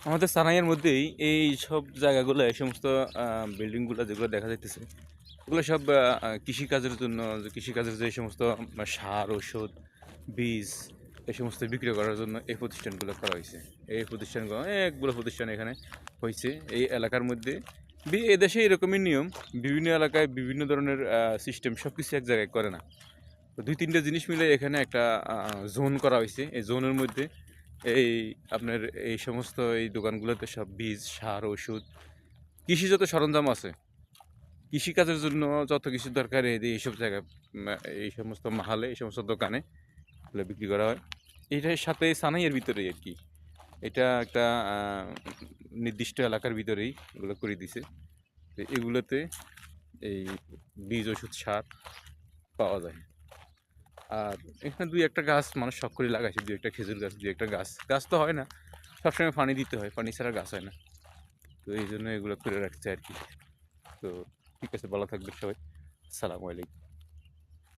আমাদের সানাইয়ের মধ্যেই এই সব জায়গাগুলো এই সমস্ত বিল্ডিংগুলো যেগুলো দেখা যাইতেছে এগুলো সব কৃষিকাজের জন্য কৃষিকাজের যে সমস্ত সার ঔষধ বীজ এই সমস্ত বিক্রি করার জন্য এই প্রতিষ্ঠানগুলো করা হয়েছে। এই প্রতিষ্ঠানগুলো অনেকগুলো প্রতিষ্ঠান এখানে হয়েছে এই এলাকার মধ্যে। এদেশে এরকমই নিয়ম, বিভিন্ন এলাকায় বিভিন্ন ধরনের সিস্টেম, সব কিছু এক জায়গায় করে না। তো দুই তিনটে জিনিস মিলে এখানে একটা জোন করা হয়েছে। এই জোনের মধ্যে এই আপনার এই সমস্ত এই দোকানগুলোতে সব বীজ সার ওষুধ কৃষিজাত সরঞ্জাম আছে, কৃষিকাজের জন্য যত কিছু দরকার এইসব জায়গায় এই সমস্ত মাহালে এই সমস্ত দোকানে এগুলো বিক্রি করা হয়। এইটার সাথে সানাইয়ের ভিতরেই আর কি, এটা একটা নির্দিষ্ট এলাকার ভিতরেই এগুলো করে দিছে। তো এগুলোতে এই বীজ ওষুধ সার পাওয়া যায়। আর এখানে দুই একটা গাছ মানুষ শখ করে লাগাইছে, দুই একটা খেজুর গাছ, দুই একটা গাছ, গাছ তো হয় না, সবসময় পানি দিতে হয়, পানি ছাড়া গাছ হয় না। তো এই জন্য এগুলো করে রাখছে আর কি। তো ঠিক আছে, ভালো থাকবে সবাই। আসসালামু আলাইকুম।